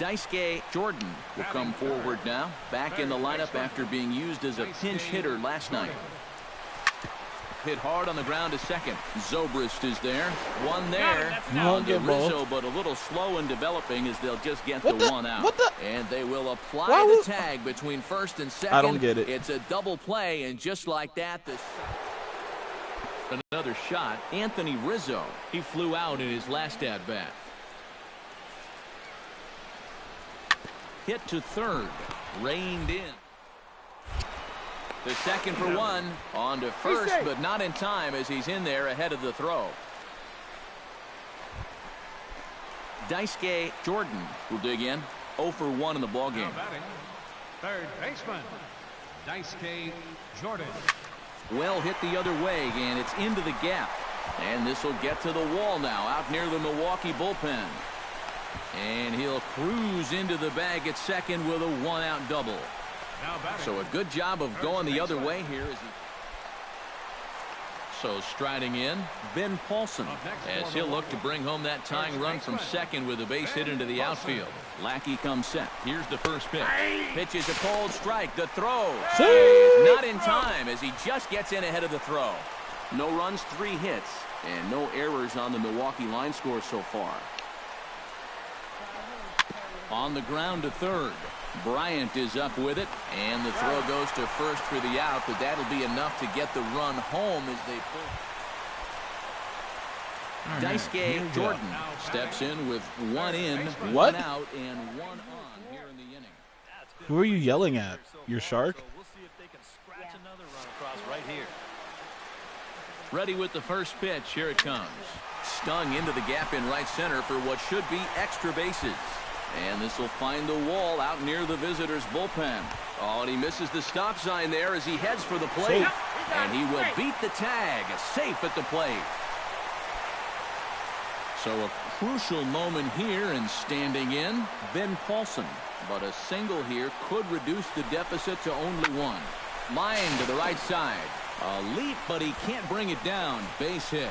Daisuke Jordan will come forward now, back in the lineup after being used as a pinch hitter last night. Hit hard on the ground to second. Zobrist is there. One there. On to Rizzo, but a little slow in developing as they'll just get the one out. And they will apply the tag between first and second. I don't get it. It's a double play, and just like that, another shot. Anthony Rizzo. He flew out in his last at-bat. Hit to third. Reined in. The second for one. On to first, but not in time as he's in there ahead of the throw. Daisuke Jordan will dig in. 0 for 1 in the ballgame. Third baseman, Daisuke Jordan. Well hit the other way, and it's into the gap. And this will get to the wall now, out near the Milwaukee bullpen. And he'll cruise into the bag at second with a one-out double. So a good job of going the other way here. So striding in, Ben Paulson, as he'll look to bring home that tying run from second with a base hit into the outfield. Lackey comes set. Here's the first pitch. Pitches a cold strike. The throw is not in time as he just gets in ahead of the throw. No runs, 3 hits, and no errors on the Milwaukee line score so far. On the ground to third. Bryant is up with it, and the throw goes to first for the out, but that'll be enough to get the run home as they pull. Daisuke Jordan steps in with 1 in, 1 out, and 1 on here in the inning. Who are you yelling at? Your shark? We'll see if they can scratch another run across right here. Ready with the first pitch. Here it comes. Stung into the gap in right center for what should be extra bases. And this will find the wall out near the visitors' bullpen. Oh, and he misses the stop sign there as he heads for the plate. And he will beat the tag. Safe at the plate. So a crucial moment here, and standing in, Ben Paulson. But a single here could reduce the deficit to only 1. Line to the right side. A leap, but he can't bring it down. Base hit.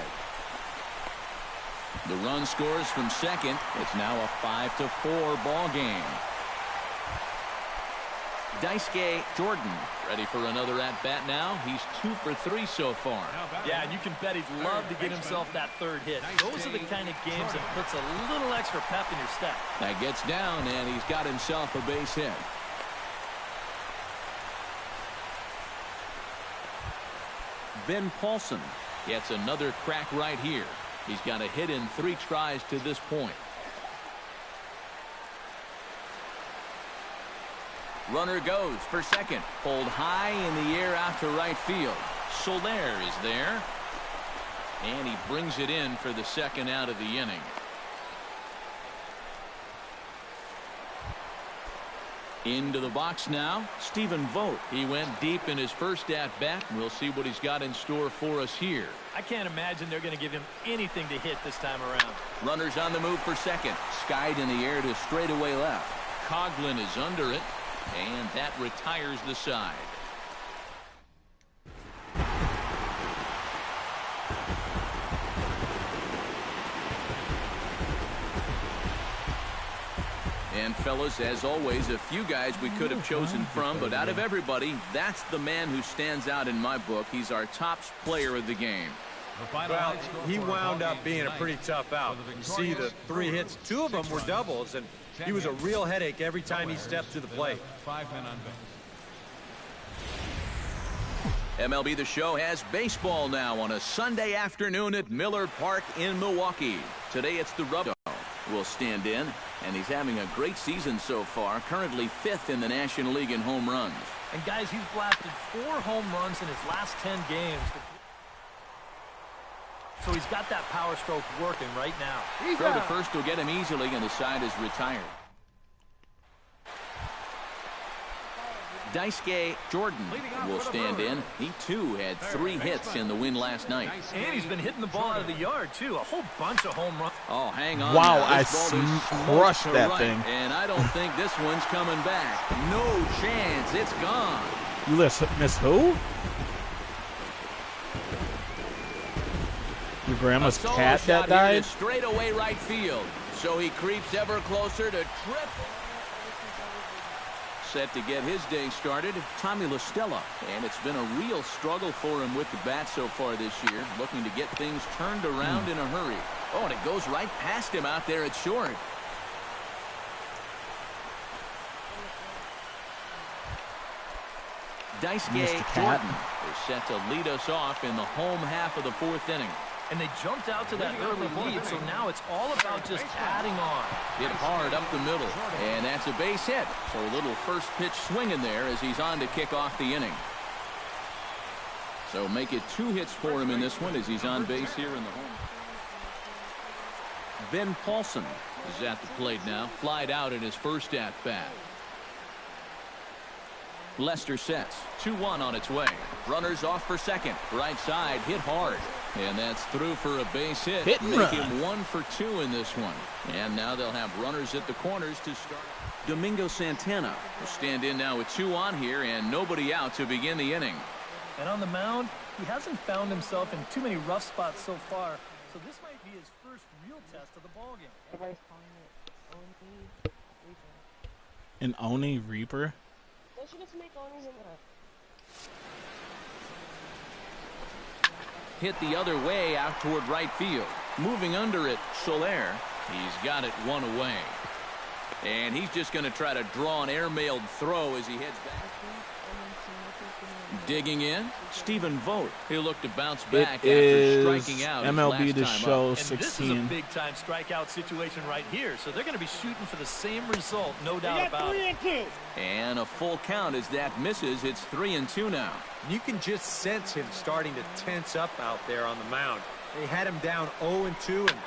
The run scores from second. It's now a 5-4 ball game. Daisuke Jordan ready for another at-bat now. He's 2 for 3 so far. Yeah, and you can bet he'd love to get himself that third hit. Those are the kind of games that puts a little extra pep in your step. That gets down, and he's got himself a base hit. Ben Paulson gets another crack right here. He's got a hit in 3 tries to this point. Runner goes for second. Pulled high in the air out to right field. Soler is there. And he brings it in for the second out of the inning. Into the box now, Stephen Vogt. He went deep in his first at-bat. We'll see what he's got in store for us here. I can't imagine they're going to give him anything to hit this time around. Runners on the move for second. Skied in the air to straightaway left. Coughlin is under it, and that retires the side. And fellas, as always, a few guys we could have chosen from, but out of everybody, that's the man who stands out in my book. He's our top player of the game. Well, he wound up being a pretty tough out. You see the 3 hits, 2 of them were doubles, and he was a real headache every time he stepped to the plate. 5 men on base. MLB The Show has baseball now on a Sunday afternoon at Miller Park in Milwaukee. Today it's the Rubber will stand in, and he's having a great season so far, currently 5th in the National League in home runs. And guys, he's blasted 4 home runs in his last 10 games. So he's got that power stroke working right now. Throw to first will get him easily, and the side is retired. Daisuke Jordan will stand in. He, too, had 3 hits in the win last night. And he's been hitting the ball out of the yard, too. A whole bunch of home runs. Oh, hang on. Wow, now. I crushed that right, thing. And I don't think this one's coming back. No chance. It's gone. You miss who? Your grandma's cat that died? Straight away right field. So he creeps ever closer to triple. Set to get his day started, Tommy LaStella. And it's been a real struggle for him with the bat so far this year, looking to get things turned around in a hurry. Oh, and it goes right past him out there at short. Daisuke Jordan is set to lead us off in the home half of the fourth inning. And they jumped out to that early lead, so now it's all about just adding on. Hit hard up the middle, and that's a base hit. So a little first pitch swing in there as he's on to kick off the inning. So make it 2 hits for him in this one as he's on base here in the home. Ben Paulson is at the plate now, flied out in his first at-bat. Lester sets, 2-1 on its way. Runners off for second. Right side, hit hard. And that's through for a base hit. Hit and Make run. him 1 for 2 in this one. And now they'll have runners at the corners to start. Domingo Santana will stand in now with 2 on here and nobody out to begin the inning. And on the mound, he hasn't found himself in too many rough spots so far, so this might be his first real test of the ballgame. Everybody's calling it Oni Reaper. An Oni Reaper? Don't you just make Onis in the... Hit the other way out toward right field. Moving under it, Soler. He's got it 1 away. And he's just going to try to draw an airmailed throw as he heads back. Digging in, Stephen Vogt. He'll look to bounce back after striking out his MLB last The time Show up. 16. And this is a big-time strikeout situation right here, so they're going to be shooting for the same result, no doubt about it. And a full count as that misses. It's 3-2 now. You can just sense him starting to tense up out there on the mound. They had him down 0-2, and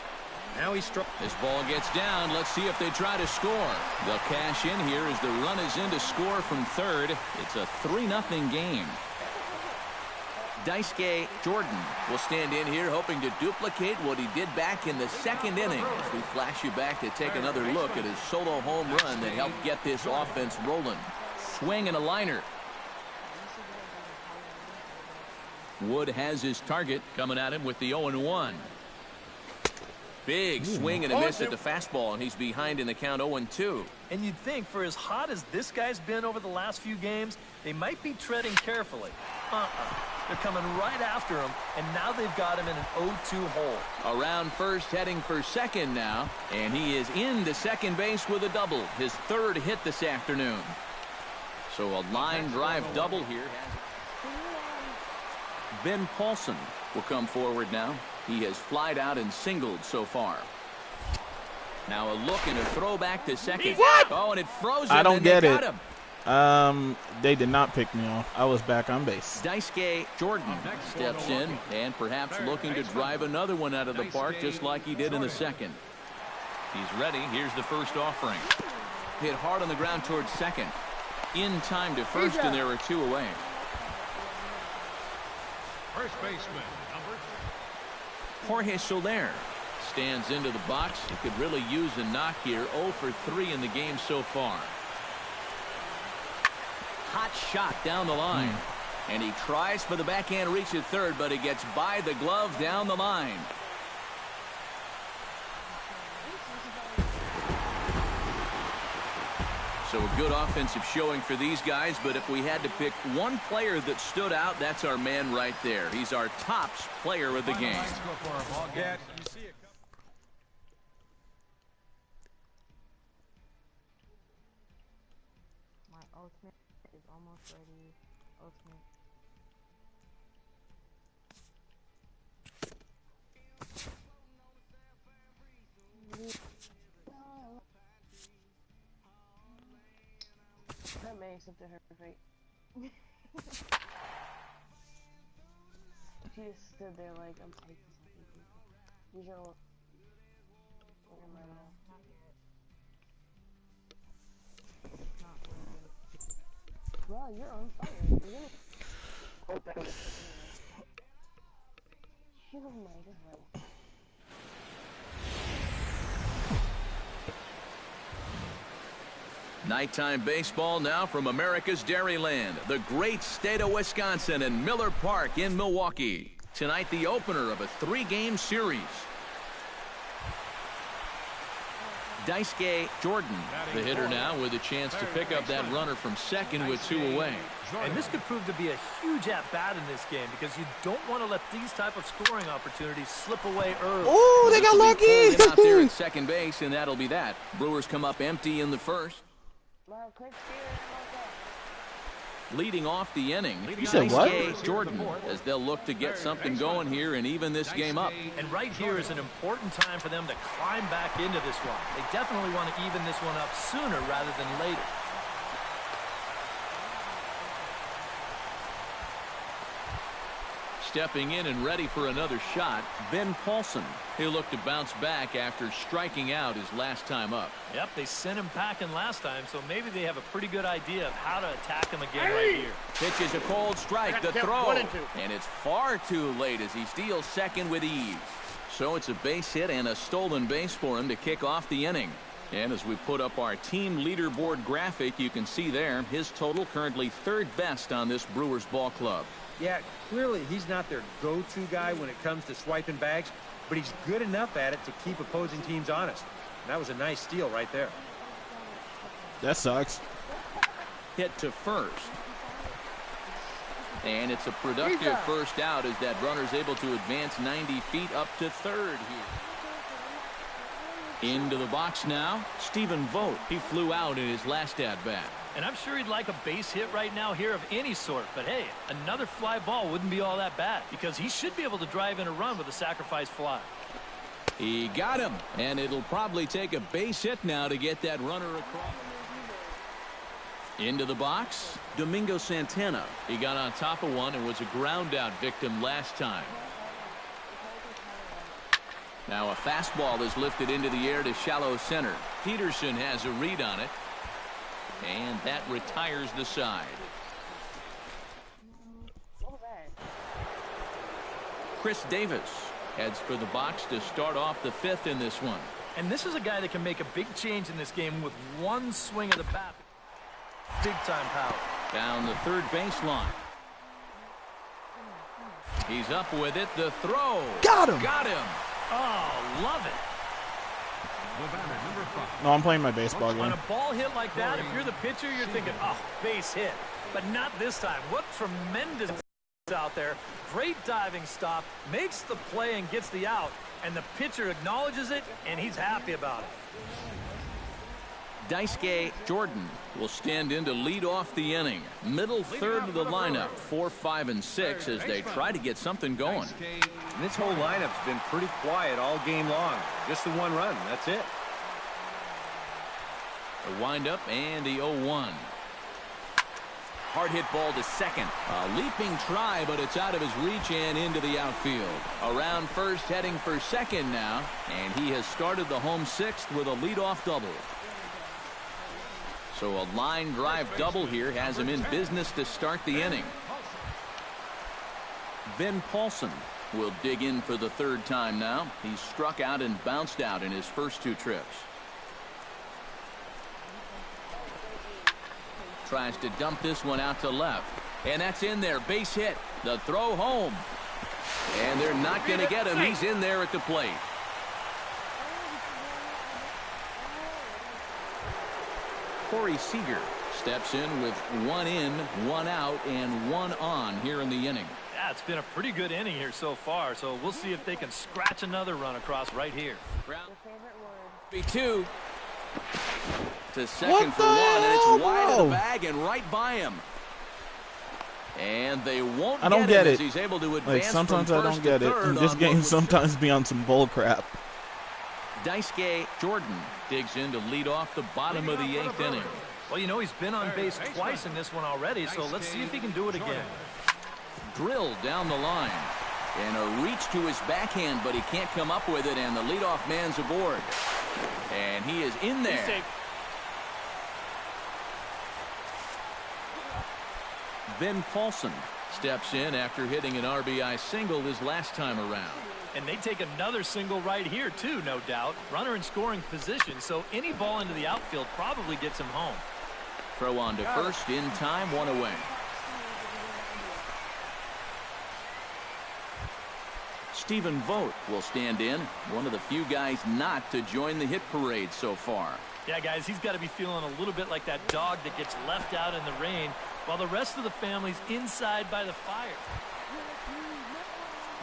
now he's struck. This ball gets down. Let's see if they try to score. They'll cash in here as the run is in to score from third. It's a 3-0 game. Daisuke Jordan will stand in here hoping to duplicate what he did back in the second inning as we flash you back to take another look at his solo home run that helped get this offense rolling. Swing and a liner. Wood has his target coming at him with the 0-1. Big swing and a miss at the fastball, and he's behind in the count 0-2. And you'd think for as hot as this guy's been over the last few games, they might be treading carefully. They're coming right after him, and now they've got him in an 0-2 hole. Around first, heading for second now, and he is into second base with a double, his 3rd hit this afternoon. So a line drive double here. Ben Paulson will come forward now. He has flied out and singled so far. Now a look and a throw back to second. What? Oh, and it froze him. I don't and get they it. got him. They did not pick me off. I was back on base. Daisuke Jordan steps in and perhaps looking to drive another one out of the park just like he did in the second. He's ready. Here's the first offering. Hit hard on the ground towards second. In time to first, and there are 2 away. First baseman, number Jorge Soler stands into the box. He could really use a knock here. 0 for 3 in the game so far. Hot shot down the line. And he tries for the backhand reach at third, but it gets by the glove down the line. So a good offensive showing for these guys, but if we had to pick one player that stood out, that's our man right there. He's our tops player of the game. Yeah, you see it. My ultimate is almost ready. Ultimate. That may accept her fate. She just stood there like, I'm taking something. Use your look. Well, you're on fire. You're gonna... You might as well. Nighttime baseball now from America's Dairyland, the great state of Wisconsin, and Miller Park in Milwaukee. Tonight, the opener of a 3-game series. Daisuke Jordan, the hitter now, with a chance to pick up that runner from second with 2 away. And this could prove to be a huge at-bat in this game because you don't want to let these type of scoring opportunities slip away early. Oh, they got lucky. Out there at second base, and that'll be that. Brewers come up empty in the first. Leading off the inning, You said what? Jordan, as they'll look to get something going here and even this game up. And right here is an important time for them to climb back into this one. They definitely want to even this one up sooner rather than later. Stepping in and ready for another shot, Ben Paulson. He'll look to bounce back after striking out his last time up. Yep, they sent him packing last time, so maybe they have a pretty good idea of how to attack him again right here. Pitch is a cold strike, the throw, and it's far too late as he steals second with ease. So it's a base hit and a stolen base for him to kick off the inning. And as we put up our team leaderboard graphic, you can see there his total currently third best on this Brewers ball club. Yeah, clearly he's not their go-to guy when it comes to swiping bags, but he's good enough at it to keep opposing teams honest. And that was a nice steal right there. That sucks. Hit to first. And it's a productive first out as that runner's able to advance 90 feet up to third here. Into the box now, Stephen Vogt. He flew out in his last at-bat. And I'm sure he'd like a base hit right now here of any sort. But hey, another fly ball wouldn't be all that bad because he should be able to drive in a run with a sacrifice fly. He got him, and it'll probably take a base hit now to get that runner across. Into the box, Domingo Santana. He got on top of one and was a ground out victim last time. Now a fastball is lifted into the air to shallow center. Peterson has a read on it. And that retires the side. Chris Davis heads for the box to start off the fifth in this one. And this is a guy that can make a big change in this game with one swing of the bat. Big time power. Down the third baseline. He's up with it. The throw. Got him. Got him. Oh, love it. No, I'm playing my baseball On game. a ball hit like that, if you're the pitcher, you're thinking, oh, base hit. But not this time. What tremendous out there. Great diving stop, makes the play and gets the out. And the pitcher acknowledges it, and he's happy about it. Daisuke Jordan will stand in to lead off the inning. Middle third of the lineup, 4, 5, and 6 as they try to get something going. And this whole lineup's been pretty quiet all game long. Just the one run. That's it. The windup and the 0-1. Hard hit ball to second. A leaping try, but it's out of his reach and into the outfield. Around first, heading for second now. And he has started the home sixth with a leadoff double. So a line drive double here has him in business to start the inning. Ben Paulson will dig in for the third time now. He's struck out and bounced out in his first 2 trips. Tries to dump this one out to left. And that's in there. Base hit. The throw home. And they're not going to get him. He's in there at the plate. Corey Seager steps in with 1 in, 1 out, and 1 on here in the inning. Yeah, it's been a pretty good inning here so far, so we'll see if they can scratch another run across right here. Be 2 to second for 1, and it's wide of the bag and right by him. And they won't. I don't get it. As he's able to advance Like sometimes from I don't first get to it. third And this on game what sometimes be on some bull crap. Daisuke Jordan digs in to lead off the bottom of the 8th inning. Well, you know, he's been on base twice in this one already, so let's see if he can do it again. Drilled down the line. And a reach to his backhand, but he can't come up with it, and the leadoff man's aboard. And he is in there. Ben Paulson steps in after hitting an RBI single his last time around. And they take another single right here, too, no doubt. Runner in scoring position, so any ball into the outfield probably gets him home. Throw on to first in time, 1 away. Stephen Vogt will stand in, one of the few guys not to join the hit parade so far. Yeah, guys, he's got to be feeling a little bit like that dog that gets left out in the rain while the rest of the family's inside by the fire.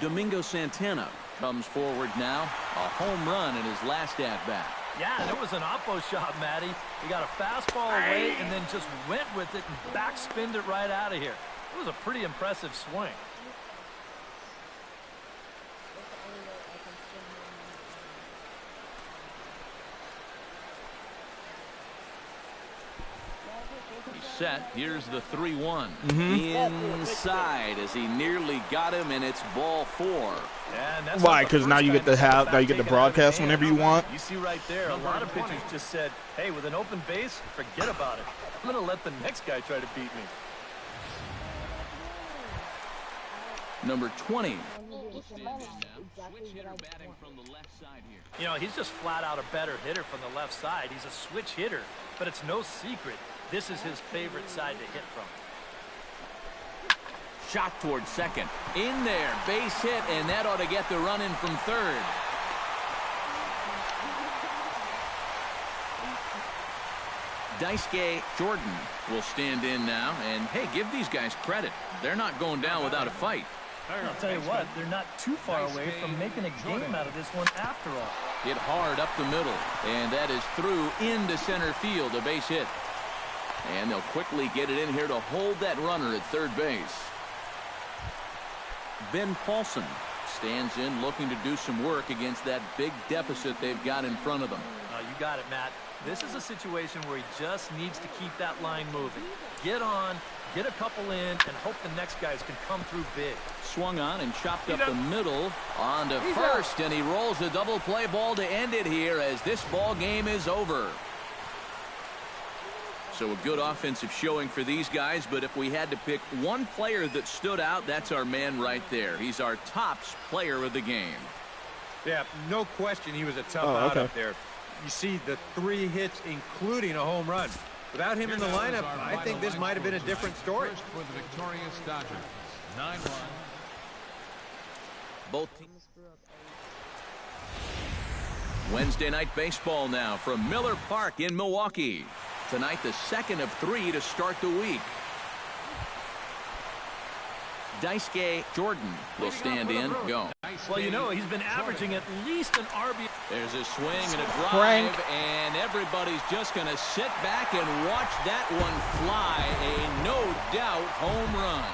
Domingo Santana comes forward now, a home run in his last at-bat. Yeah, and it was an oppo shot, Matty. He got a fastball away and then just went with it and backspinned it right out of here. It was a pretty impressive swing. Set. Here's the 3-1. Inside as he nearly got him, and it's ball 4. Why? Because now you get the broadcast whenever you want. You see right there, a lot of pitchers just said, hey, with an open base, forget about it. I'm going to let the next guy try to beat me. Number 20. Switch hitter batting from the left side here. You know, he's just flat out a better hitter from the left side. He's a switch hitter, but it's no secret this is his favorite side to hit from. Shot towards second. In there, base hit, and that ought to get the run in from third. Daisuke Jordan will stand in now, and hey, give these guys credit. They're not going down without a fight. I'll tell you what, they're not too far away from making a game out of this one after all. Hit hard up the middle, and that is through into center field, a base hit. And they'll quickly get it in here to hold that runner at third base. Ben Paulson stands in looking to do some work against that big deficit they've got in front of them. You got it, Matt. This is a situation where he just needs to keep that line moving. Get on, get a couple in, and hope the next guys can come through big. Swung on and chopped up the middle on to first, and he rolls a double play ball to end it here as this ball game is over. So a good offensive showing for these guys, but if we had to pick one player that stood out, that's our man right there. He's our tops player of the game. Yeah, no question he was a tough out up there. You see the 3 hits, including a home run. Without him in the lineup, I think this might have been a different story. For the victorious Dodgers, 9-1. Both teams. Wednesday night baseball now from Miller Park in Milwaukee. Tonight, the second of 3 to start the week. Daisuke Jordan will stand in. Go. Well, you know, he's been averaging at least an RBI. There's a swing and a drive, and everybody's just going to sit back and watch that one fly. A no-doubt home run.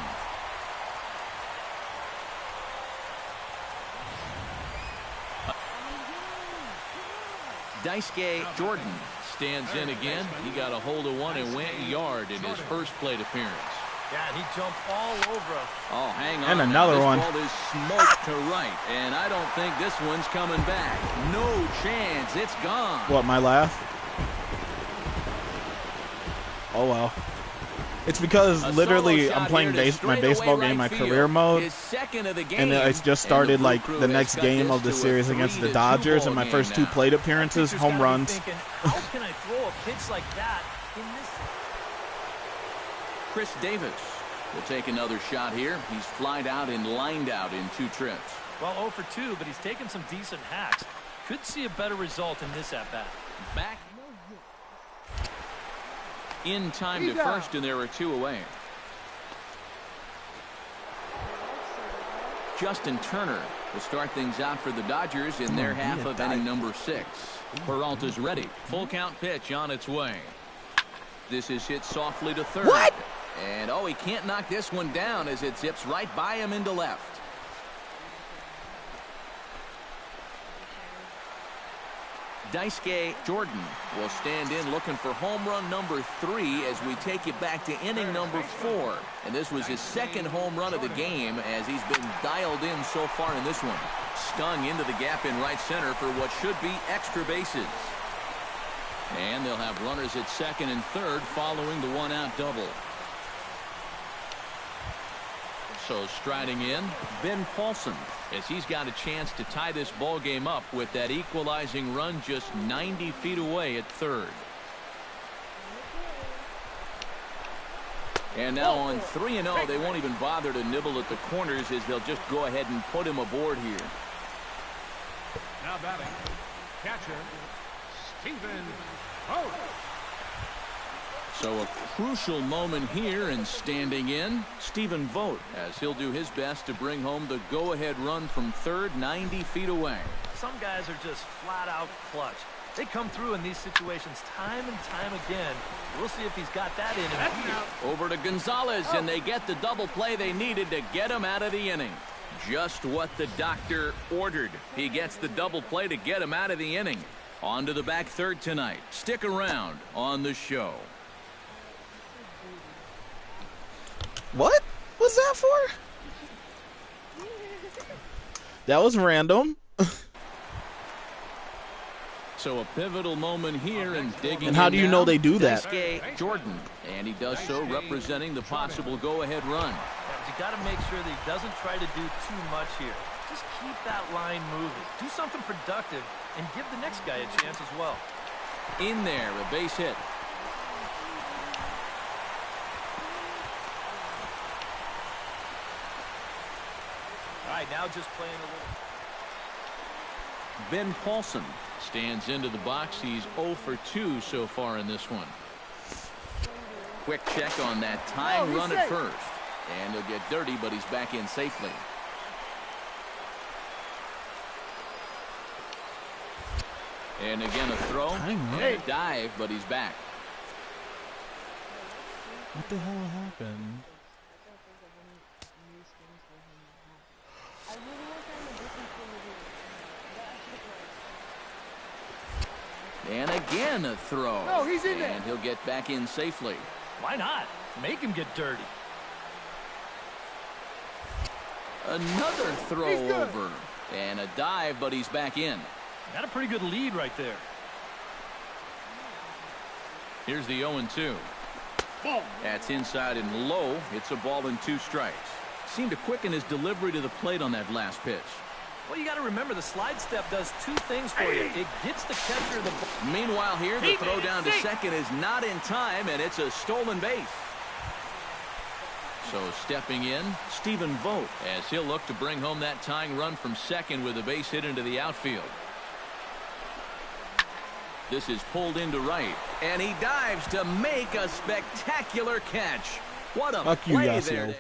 Daisuke Jordan stands in again. He got a hold of one and went yard in his first plate appearance. Yeah, he jumped all over him. Oh, hang on. And another one. This ball is smoked to right, and I don't think this one's coming back. No chance. It's gone. What, my laugh? Oh, well. It's because literally I'm playing my baseball game, my career mode, and it's just started like the next game of the series against the Dodgers, and my first 2 plate appearances, home runs. How can I throw a pitch like that in this? Chris Davis will take another shot here. He's flied out and lined out in 2 trips. Well, 0 for 2, but he's taken some decent hacks. Could see a better result in this at-bat. Back in time to first, and there are 2 away. Justin Turner will start things out for the Dodgers in their half of inning number 6. Peralta's ready. Full count pitch on its way. This is hit softly to third. What? And oh, he can't knock this one down as it zips right by him into left. Daisuke Jordan will stand in looking for home run number 3 as we take it back to inning number 4. And this was his second home run of the game as he's been dialed in so far in this one. Stung into the gap in right center for what should be extra bases. And they'll have runners at second and third following the 1-out double. So striding in, Ben Paulson, as he's got a chance to tie this ball game up with that equalizing run just 90 feet away at third. And now on 3-0, they won't even bother to nibble at the corners as they'll just go ahead and put him aboard here. Now batting, catcher, Stephen Vogt. So a crucial moment here, and standing in, Stephen Vogt, as he'll do his best to bring home the go-ahead run from third, 90 feet away. Some guys are just flat-out clutch. They come through in these situations time and time again. We'll see if he's got that in him. Over to Gonzalez, and they get the double play they needed to get him out of the inning. Just what the doctor ordered. He gets the double play to get him out of the inning. On to the back third tonight. Stick around on the show. What was that for? That was random. So a pivotal moment here, and digging. And how do you know they do that? Jordan, and he does so representing the possible go-ahead run. You got to make sure that he doesn't try to do too much here. Just keep that line moving. Do something productive and give the next guy a chance as well. In there, a base hit. All right, now just playing a little. Ben Paulson stands into the box. He's 0 for 2 so far in this one. Quick check on that tying run at first. And he'll get dirty, but he's back in safely. And again a throw. And a dive, but he's back. What the hell happened? And again a throw. No, he's in there. And he'll get back in safely. Why not? Make him get dirty. Another throw over. And a dive, but he's back in. Got a pretty good lead right there. Here's the 0-2. That's inside and low. It's a ball and 2 strikes. Seemed to quicken his delivery to the plate on that last pitch. Well, you got to remember the slide step does 2 things for you. It gets the catcher the ball. Meanwhile here, the throw down to second is not in time, and it's a stolen base. So stepping in, Stephen Vogt, as he'll look to bring home that tying run from second with a base hit into the outfield. This is pulled into right, and he dives to make a spectacular catch. What a play there.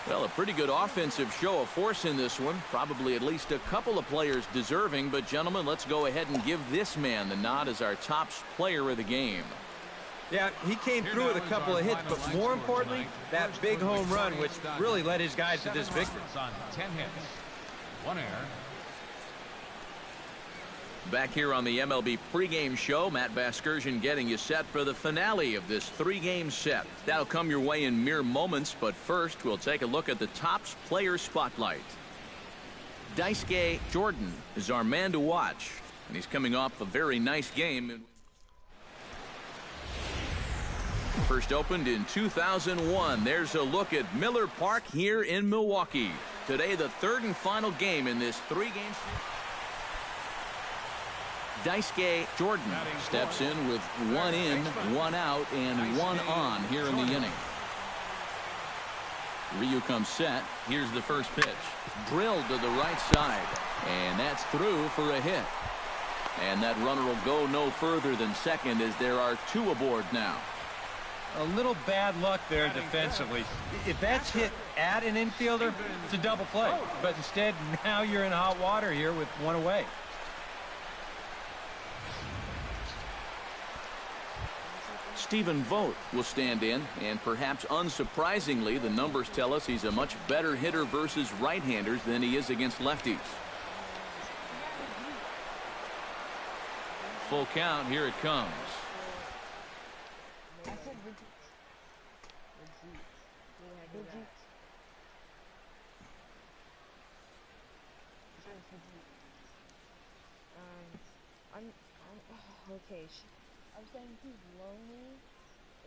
Well, a pretty good offensive show of force in this one. Probably at least a couple of players deserving. But, gentlemen, let's go ahead and give this man the nod as our top player of the game. Yeah, he came through with a couple of hits, but more importantly, that big home run, which really led his guys to this victory. On 10 hits, 1 error. Back here on the MLB pregame show, Matt Vasgersian getting you set for the finale of this 3-game set. That'll come your way in mere moments, but first we'll take a look at the Topps player spotlight. Daisuke Jordan is our man to watch, and he's coming off a very nice game. First opened in 2001. There's a look at Miller Park here in Milwaukee. Today, the 3rd and final game in this 3-game series. Daisuke Jordan steps in with 1 in, 1 out, and 1 on here in the inning. Ryu comes set. Here's the first pitch. Drilled to the right side. And that's through for a hit. And that runner will go no further than second as there are 2 aboard now. A little bad luck there defensively. If that's hit at an infielder, it's a double play. But instead, now you're in hot water here with 1 away. Stephen Vogt will stand in, and perhaps unsurprisingly, the numbers tell us he's a much better hitter versus right-handers than he is against lefties. Full count, here it comes. Okay, I'm saying he's lonely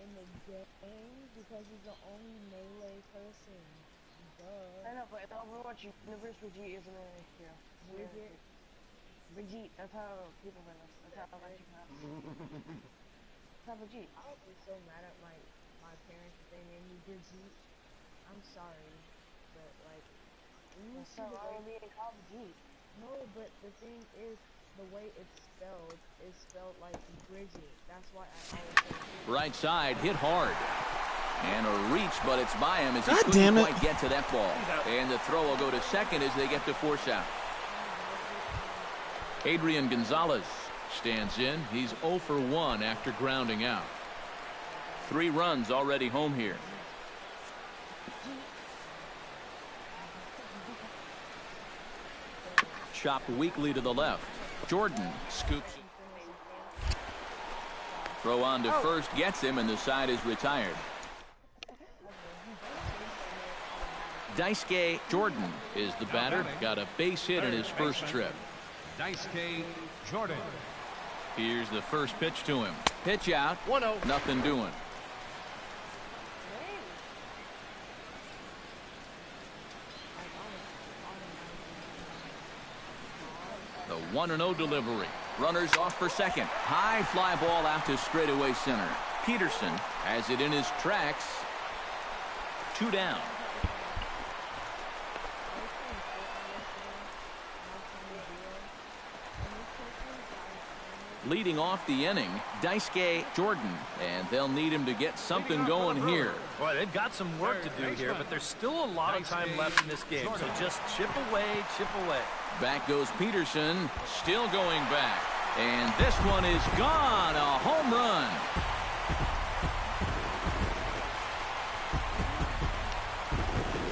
in the game because he's the only melee person. Duh. I know, but the Overwatch universe, Brigitte isn't a hero. Brigitte, that's how people win us. That's how I like you. G. I would be so mad at my parents if they named me Dizzy. I'm sorry, but like, when you see the way being called G. no, but the thing is, the way it's spelled is spelled like Bridget. That's why I always say Bridget. Right side, hit hard. And a reach, but it's by him as he God couldn't damn it. quite get to that ball. And the throw will go to second as they get the force out. Adrian Gonzalez stands in. He's 0 for 1 after grounding out. 3 runs already home here. Chopped weakly to the left. Jordan scoops it. Throw on to first gets him, and the side is retired. Daisuke Jordan is the batter. Got a base hit in his first trip. Daisuke Jordan. Here's the first pitch to him. Pitch out. 1-0. Nothing doing. The 1-0 delivery. Runners off for second. High fly ball out to straightaway center. Peterson has it in his tracks. 2 down. Leading off the inning, Daisuke Jordan, and they'll need him to get something going here. Boy, they've got some work to do here, but there's still a lot of time left in this game, so just chip away, chip away. Back goes Peterson, still going back, and this one is gone, a home run.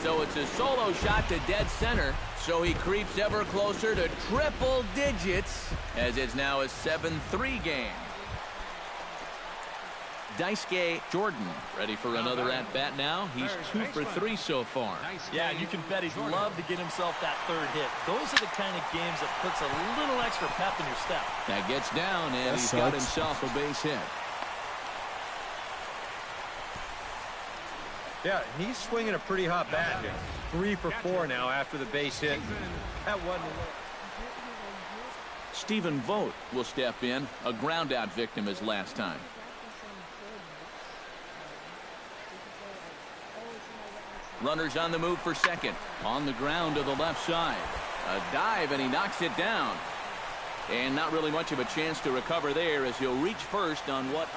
So it's a solo shot to dead center. So he creeps ever closer to triple digits as it's now a 7-3 game. Daisuke Jordan ready for another at-bat now. He's 2 for 3 so far. Yeah, you can bet he'd love to get himself that third hit. Those are the kind of games that puts a little extra pep in your step. That gets down, and he's got himself a base hit. Yeah, he's swinging a pretty hot bat here. 3 for 4 now after the base hit. That wasn't Stephen Vogt will step in, a ground-out victim as last time. Runners on the move for second. On the ground to the left side. A dive, and he knocks it down. And not really much of a chance to recover there as he'll reach first on what...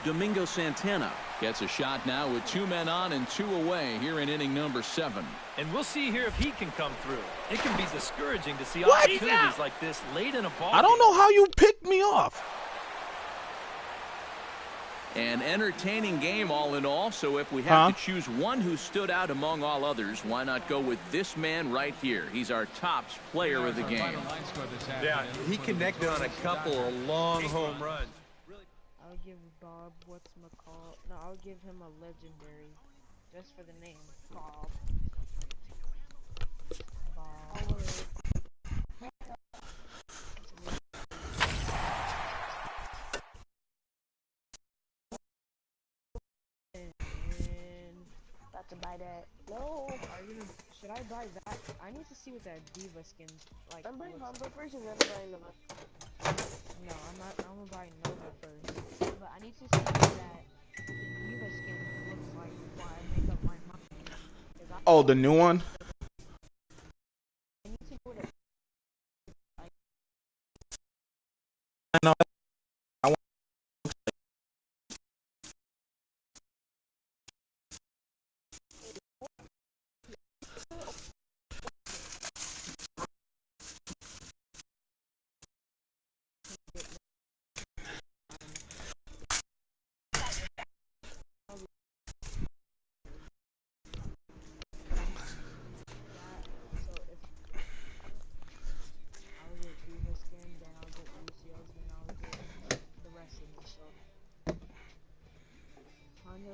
Domingo Santana gets a shot now with 2 men on and 2 away here in inning number 7. And we'll see here if he can come through. It can be discouraging to see opportunities like this late in a ball. I don't know how you picked me off. An entertaining game all in all, so if we have to choose one who stood out among all others, why not go with this man right here? He's our top player of the game. Yeah, he connected on a couple of long home runs. I'll give Bob what's-McCall. No, I'll give him a legendary, just for the name, Bob. About to buy that. No. Should I buy that? I need to see what that Diva skin like. I'm buying Honda first and then I'm buying Nova. No, I'm not. I'm gonna buy Nova first. But I need to see what that Diva skin looks like before I make up my mind. Oh, the new one? I need to know what it, I know.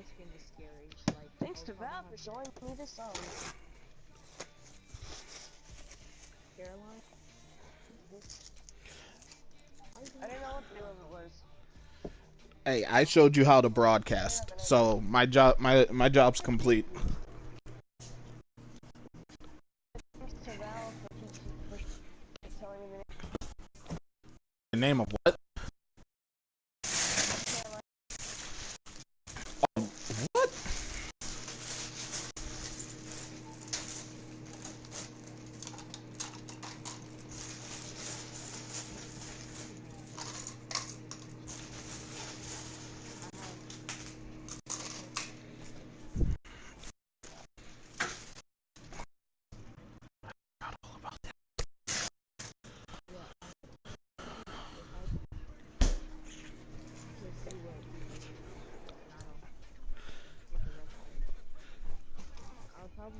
skin is scary. Like, thanks to Val for showing me this song. Caroline? I didn't know what the it was. Hey, I showed you how to broadcast, so my job's complete. Thanks to Val for telling me The name of what?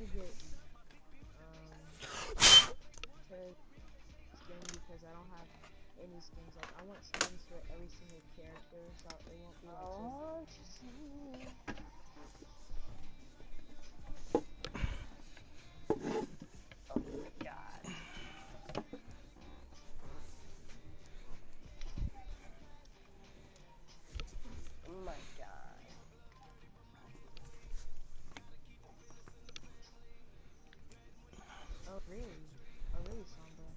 to get skin because I don't have any skins. Like I want skins for every single character, so it won't be like. Oh, oh my God. Oh my God. Oh really? Oh really, Sombra?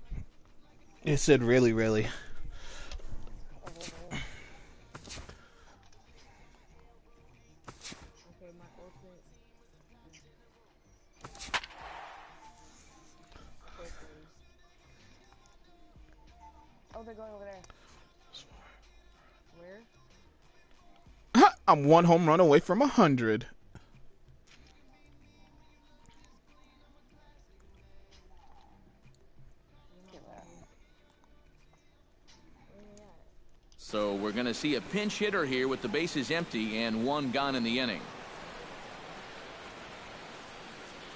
It said really, really. Okay, my ultimate. Okay, please. Oh, they're going over there. Where? I'm one home run away from 100. So we're going to see a pinch hitter here with the bases empty and one gone in the inning.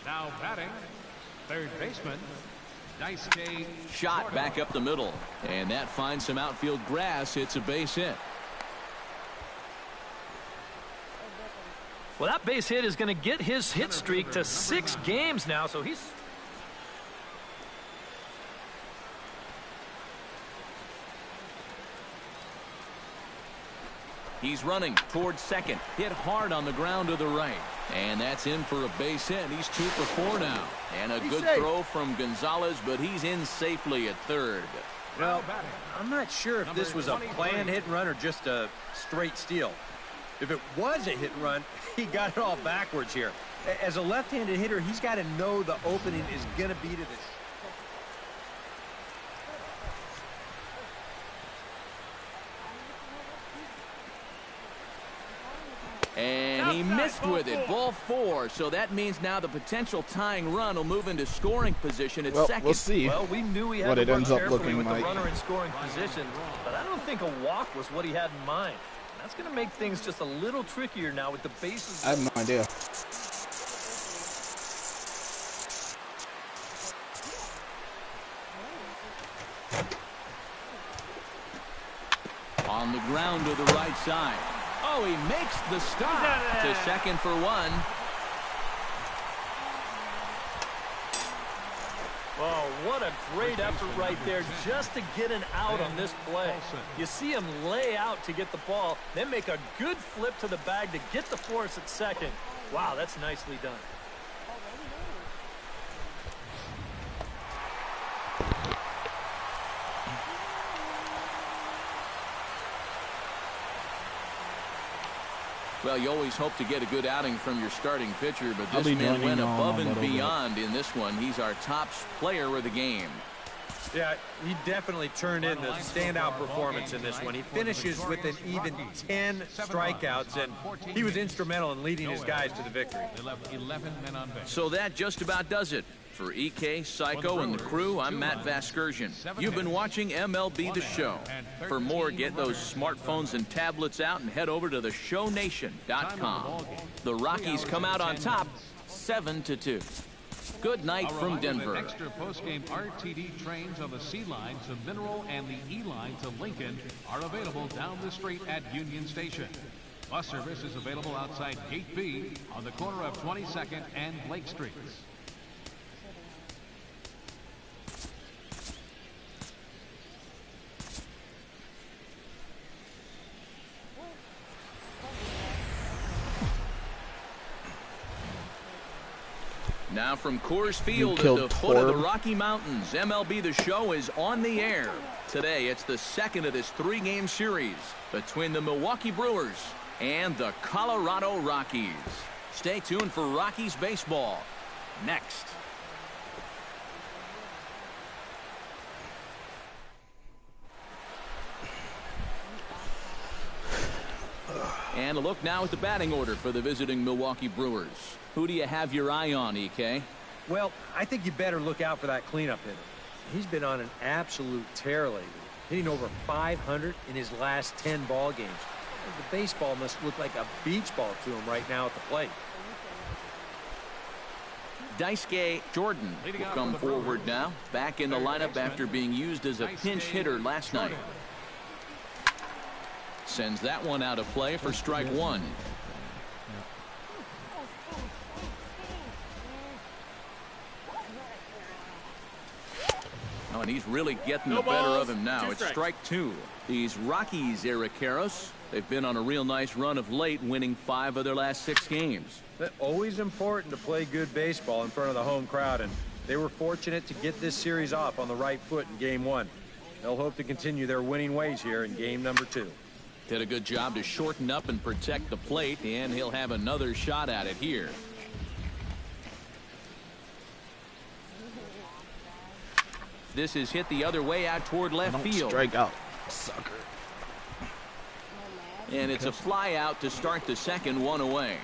Now batting, third baseman, Daisuke Shot Jordan. back up the middle, and that finds some outfield grass. It's a base hit. Well, that base hit is going to get his hit streak to 6 games now, so he's... He's running towards second. Hit hard on the ground to the right. And that's in for a base hit. He's 2 for 4 now. And a good throw from Gonzalez, but he's in safely at third. Well, I'm not sure if this was a planned hit and run or just a straight steal. If it was a hit and run, he got it all backwards here. As a left-handed hitter, he's got to know the opening is going to be to this. And he missed with it. Ball 4. So that means now the potential tying run will move into scoring position at second. We'll see. Well, we knew he had what to it work ends up carefully looking with like. the runner in scoring position, but I don't think a walk was what he had in mind. That's going to make things just a little trickier now with the bases. I have no idea. On the ground to the right side. Oh, he makes the stop to second for 1. Oh, what a great effort right there just to get an out on this play. You see him lay out to get the ball, then make a good flip to the bag to get the force at second. Wow, that's nicely done. Well, you always hope to get a good outing from your starting pitcher, but this be man joining went you above on a and little bit. beyond in this one. He's our top player of the game. Yeah, he definitely turned in the standout performance in this one. He finishes with an even 10 strikeouts, and he was instrumental in leading his guys to the victory. 11 men on base. So that just about does it. For EK, Psycho, and the crew, I'm Matt Vasgersian. You've been watching MLB The Show. For more, get those smartphones and tablets out and head over to theshownation.com. The Rockies come out on top, 7-2. Good night from Denver. Extra postgame RTD trains on the C line to Mineral and the E line to Lincoln are available down the street at Union Station. Bus service is available outside Gate B on the corner of 22nd and Lake Streets. Now from Coors Field at the foot of the Rocky Mountains, MLB The Show is on the air. Today, it's the second of this 3-game series between the Milwaukee Brewers and the Colorado Rockies. Stay tuned for Rockies baseball next. And a look now at the batting order for the visiting Milwaukee Brewers. Who do you have your eye on, EK? Well, I think you better look out for that cleanup hitter. He's been on an absolute tear lately, hitting over 500 in his last 10 ball games. The baseball must look like a beach ball to him right now at the plate. Daisuke Jordan will come forward now, back in the lineup after being used as a pinch hitter last night. Sends that one out of play for strike one. Oh, and he's really getting the better of him now. It's strike two. These Rockies, Ericaros, they've been on a real nice run of late, winning 5 of their last 6 games. Always important to play good baseball in front of the home crowd, and they were fortunate to get this series off on the right foot in game 1. They'll hope to continue their winning ways here in game number 2. Did a good job to shorten up and protect the plate, and he'll have another shot at it here. This is hit the other way out toward left field. Strike out, sucker. And it's a fly out to start the second, 1 away.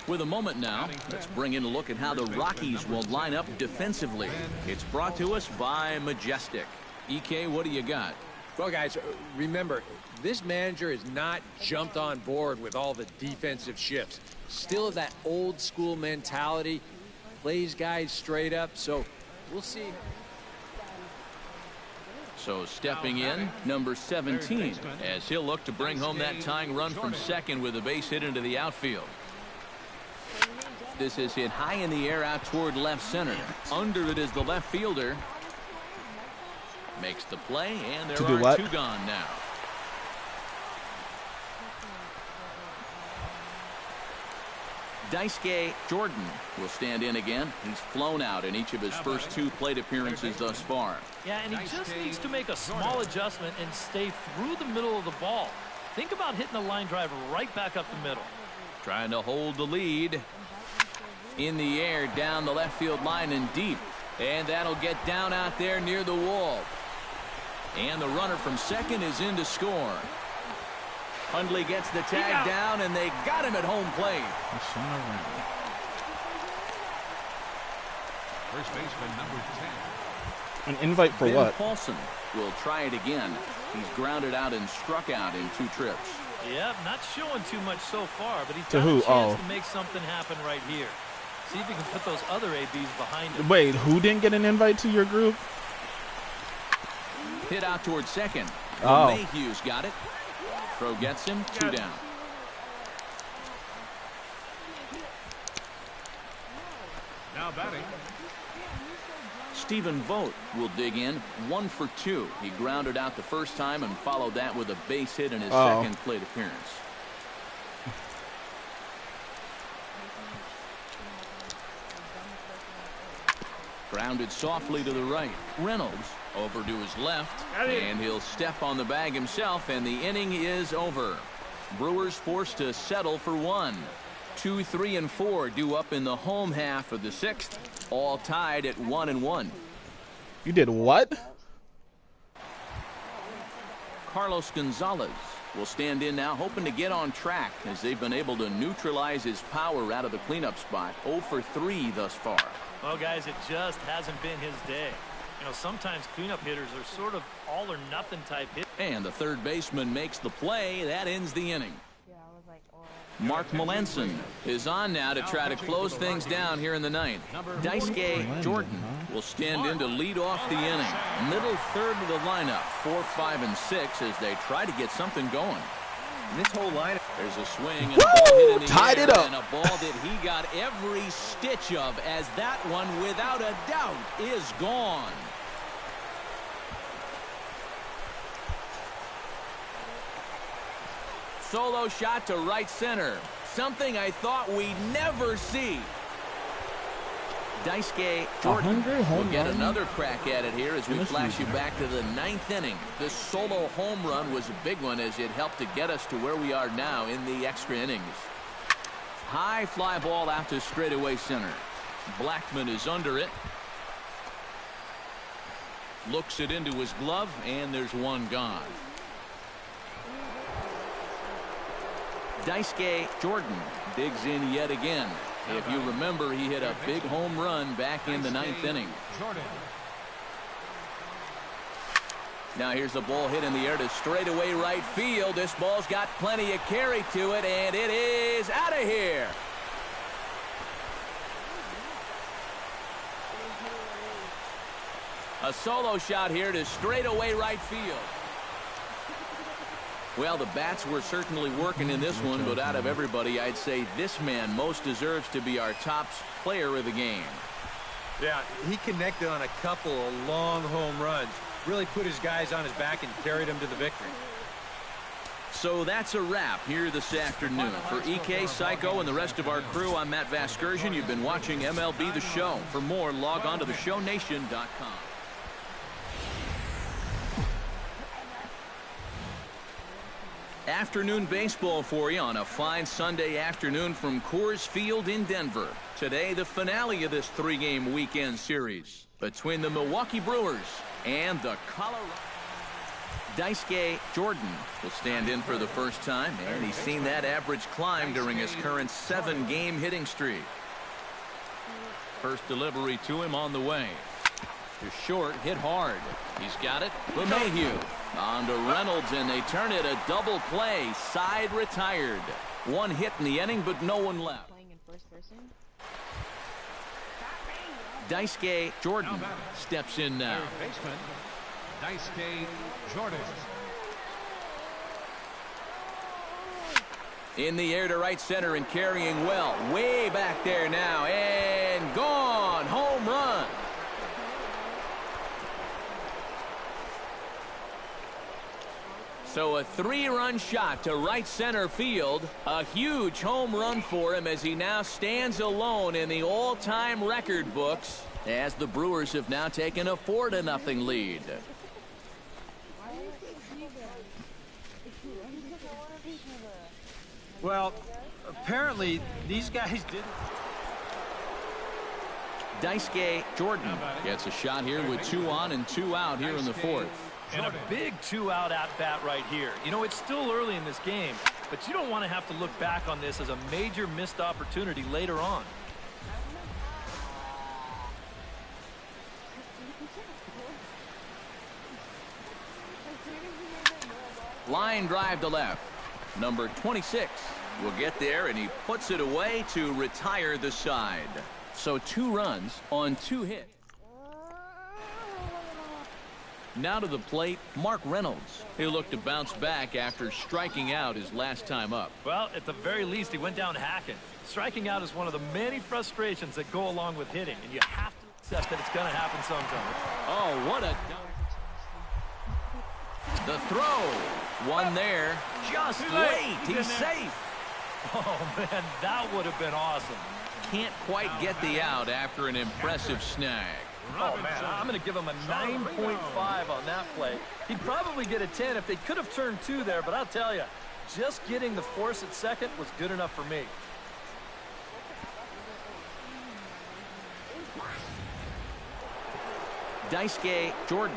With a moment now, let's bring in a look at how the Rockies will line up defensively. It's brought to us by Majestic. EK, what do you got? Well, guys, remember, this manager has not jumped on board with all the defensive shifts. Still that old school mentality, plays guys straight up, so we'll see. So stepping in, number 17, as he'll look to bring home that tying run from second with a base hit into the outfield. This is hit high in the air out toward left center. Under it is the left fielder. Makes the play, and there are 2 gone now. Daisuke Jordan will stand in again. He's flown out in each of his first 2 plate appearances thus far. Yeah, and he just needs to make a small adjustment and stay through the middle of the ball. Think about hitting a line drive right back up the middle. Trying to hold the lead. In the air, down the left field line and deep. And that'll get down out there near the wall. And the runner from second is in to score. Hundley gets the tag down, and they got him at home plate. First baseman number 10. An invite for Ben what? Paulson will try it again. He's grounded out and struck out in 2 trips. Yep, not showing too much so far, but he's To got who? a chance Oh. to make something happen right here. See if he can put those other ABs behind him. Wait, who didn't get an invite to your group? Hit out towards second. Oh. Mayhew's got it. Throw gets him, 2 down. Now batting. Stephen Vogt will dig in, 1 for 2. He grounded out the first time and followed that with a base hit in his second plate appearance. Grounded softly to the right. Reynolds over to his left, and he'll step on the bag himself, and the inning is over. Brewers forced to settle for 1. 2, 3, and 4 due up in the home half of the 6th, all tied at 1-1. You did what? Carlos Gonzalez will stand in now, hoping to get on track as they've been able to neutralize his power out of the cleanup spot. 0 for 3 thus far. Well, guys, it just hasn't been his day. You know, sometimes cleanup hitters are sort of all or nothing type hit. And the third baseman makes the play. That ends the inning. Yeah, I was like, oh. Mark Melanson is on now to try to close things down here in the 9th. Daisuke Jordan will stand in to lead off the inning. Middle third of the lineup, 4, 5, and 6 as they try to get something going. And this whole lineup. There's a swing and a ball hit in the Tied air, it up. and a ball that he got every stitch of, as that one, without a doubt, is gone. Solo shot to right center. Something I thought we'd never see. Daisuke Jordan will get another crack at it here as we flash you back to the 9th inning. This solo home run was a big one as it helped to get us to where we are now in the extra innings. High fly ball out to straightaway center. Blackman is under it. Looks it into his glove, and there's 1 gone. Daisuke Jordan digs in yet again. If you remember, he hit a big home run back in the 9th inning. Now here's the ball hit in the air to straightaway right field. This ball's got plenty of carry to it, and it is out of here. A solo shot here to straightaway right field. Well, the bats were certainly working in this one, but out of everybody, I'd say this man most deserves to be our top player of the game. Yeah, he connected on a couple of long home runs. Really put his guys on his back and carried them to the victory. So that's a wrap here this afternoon. For EK, Psycho, and the rest of our crew, I'm Matt Vasgersian. You've been watching MLB The Show. For more, log on to theshownation.com. Afternoon baseball for you on a fine Sunday afternoon from Coors Field in Denver. Today, the finale of this three-game weekend series between the Milwaukee Brewers and the Colorado. Daisuke Jordan will stand in for the first time, and he's seen that average climb during his current 7-game hitting streak. First delivery to him on the way. To short, hit hard. He's got it. LeMahieu on to Reynolds, and they turn it a double play. Side retired. One hit in the inning, but no one left. Playing in first person. Daisuke Jordan steps in now. Third baseman, Daisuke Jordan. In the air to right center and carrying well. Way back there now, and gone. Home run. So a 3-run shot to right center field. A huge home run for him as he now stands alone in the all-time record books as the Brewers have now taken a 4-0 lead. Well, apparently these guys didn't. Daisuke Jordan gets a shot here with 2 on and 2 out here in the fourth. And a big 2-out at-bat right here. You know, it's still early in this game, but you don't want to have to look back on this as a major missed opportunity later on. Line drive to left. Number 26 will get there, and he puts it away to retire the side. So 2 runs on 2 hits. Now to the plate, Mark Reynolds. He'll look to bounce back after striking out his last time up. Well, at the very least, he went down hacking. Striking out is one of the many frustrations that go along with hitting, and you have to accept that it's going to happen sometime. Oh, what a... The throw. One there. Just late. He's safe. Oh, man, that would have been awesome. Can't quite get the out after an impressive snag. Oh, man, I'm going to give him a 9.5 on that play. He'd probably get a 10 if they could have turned 2 there, but I'll tell you, just getting the force at second was good enough for me. Daisuke Jordan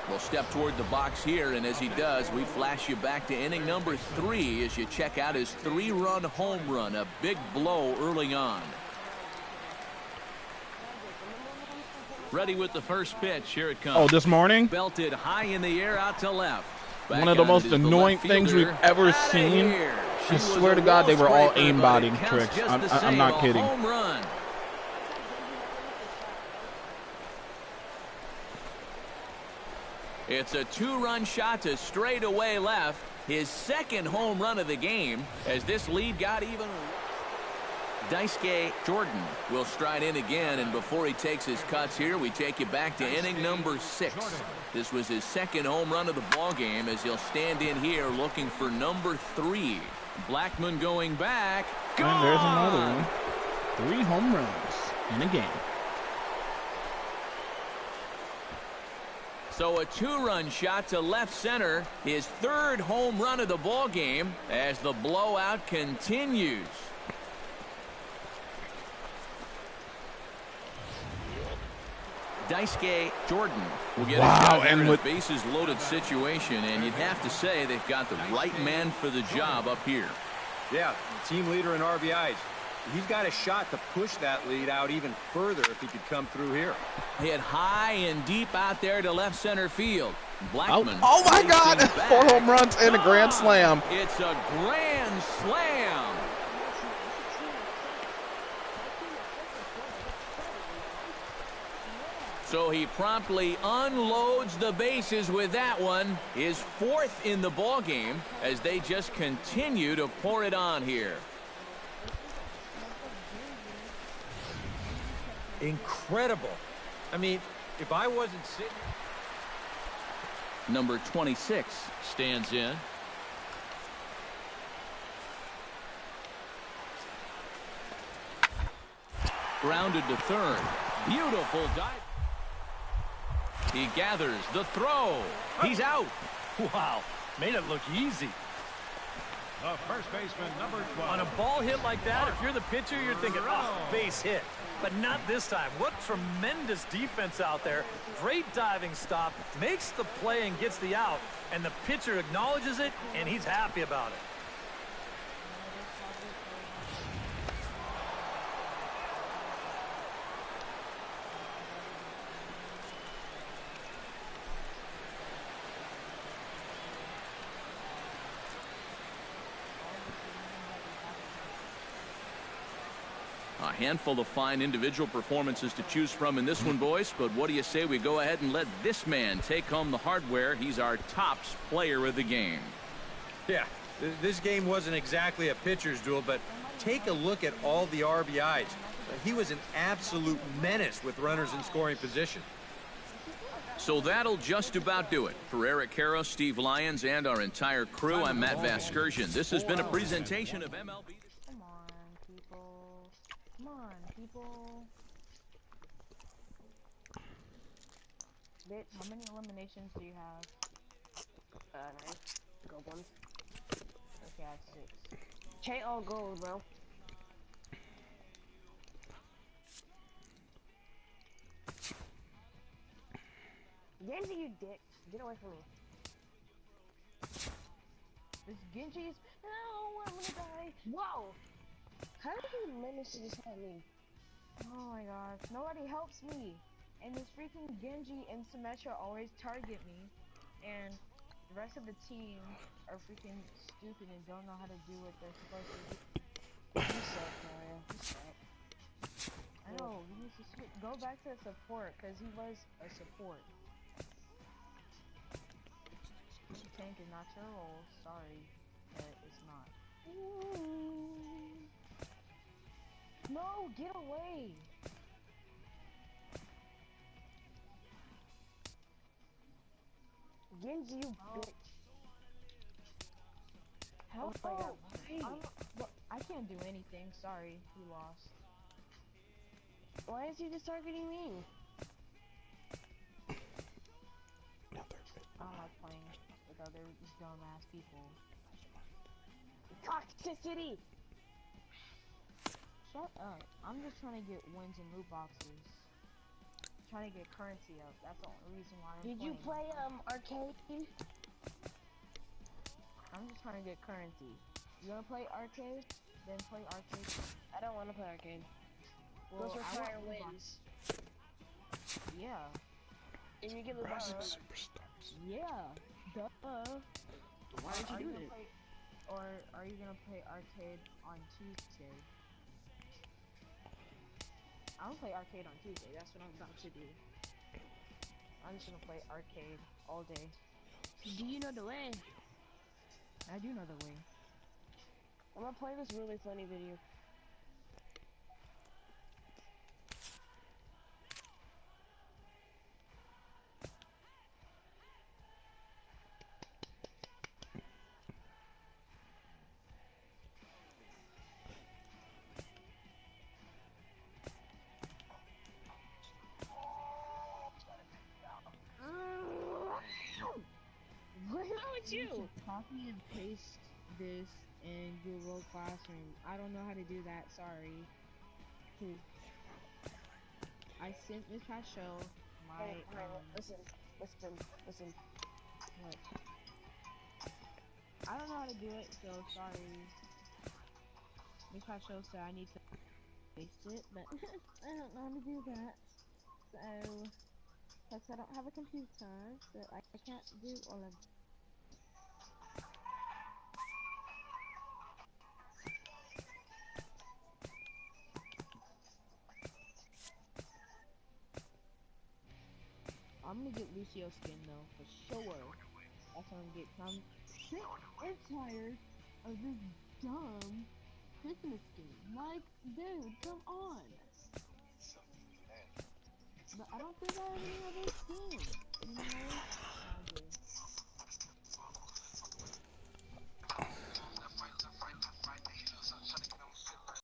will step toward the box here, and as he does, we flash you back to inning number 3 as you check out his 3-run home run, a big blow early on. Ready with the first pitch. Here it comes. Oh, this morning? Belted high in the air out to left. Back one of the most annoying things we've ever seen. I swear to God, they were all aimbotting tricks. I'm not kidding. Home run. It's a 2-run shot to straightaway left. His second home run of the game as this lead got even. Daisuke Jordan will stride in again, and before he takes his cuts here, we take you back to inning number 6. This was his second home run of the ball game as he'll stand in here looking for number 3. Blackman going back. And there's another one. 3 home runs in a game. So a 2-run shot to left center, his 3rd home run of the ball game as the blowout continues. Daisuke Jordan will get a shot in a bases loaded situation, and you'd have to say they've got the right man for the job up here. Yeah, team leader in RBIs. He's got a shot to push that lead out even further if he could come through here. Hit high and deep out there to left center field. Blackman. Oh my God! 4 home runs and a grand slam. It's a grand slam. So he promptly unloads the bases with that one. His 4th in the ball game as they just continue to pour it on here. Incredible. I mean, if I wasn't sitting... Number 26 stands in. Grounded to third. Beautiful dive. He gathers the throw. He's out. Wow, made it look easy. The first baseman, number 12. On a ball hit like that, if you're the pitcher, you're thinking, oh, base hit. But not this time. What tremendous defense out there. Great diving stop, makes the play and gets the out, and the pitcher acknowledges it, and he's happy about it. A handful of fine individual performances to choose from in this one, boys. But what do you say we go ahead and let this man take home the hardware? He's our tops player of the game. Yeah, this game wasn't exactly a pitcher's duel, but take a look at all the RBIs. He was an absolute menace with runners in scoring position. So that'll just about do it. For Eric Caro, Steve Lyons, and our entire crew, I'm Matt Vasgersian. This has been a presentation of MLB. Come on, people. Come on, people. Bitch, how many eliminations do you have? 9. Go ones. Okay, I have 6. Che all gold, bro. Genji, you dick. Get away from me. This Genji is... No, I'm gonna die. Whoa! How did he manage to just help me? Oh my gosh, nobody helps me. And this freaking Genji and Symmetra always target me. And the rest of the team are freaking stupid and don't know how to do what they're supposed to do. You suck, Mario. You suck. I know, he needs to go back to support, because he was a support. Tank is not your role, sorry, but it's not. No, get away! Genji, you bitch. Help! Oh my God, Well, I can't do anything, sorry, we lost. Why is he just targeting me? I don't like playing with other dumbass people. Toxicity! Shut up. I'm just trying to get wins and loot boxes. Trying to get currency up. That's the only reason why I'm Did playing. you play arcade? I'm just trying to get currency. You wanna play arcade? Then play arcade. I don't want to play arcade. Well, Those I require want wins. Yeah. And you get the box. Yeah. Duh. Why would you do it? Or are you gonna play arcade on Tuesday? I don't play arcade on Tuesday. That's what I'm about to do. I'm just gonna play arcade all day. Do you know the way? I do know the way. I'm gonna play this really funny video. What's wrong with you? Copy and paste this in Google Classroom. I don't know how to do that, sorry. I sent Miss Pacho my Hey, listen. what? I don't know how to do it, so sorry. Miss Pacho said I need to paste it, but I don't know how to do that. So, because I don't have a computer, so I can't do all of that. I'm gonna get Lucio skin though, for sure. That's what I'm gonna get. I'm sick and tired of this dumb Christmas skin. Like, dude, come on. But I don't think I have any other skins, you know?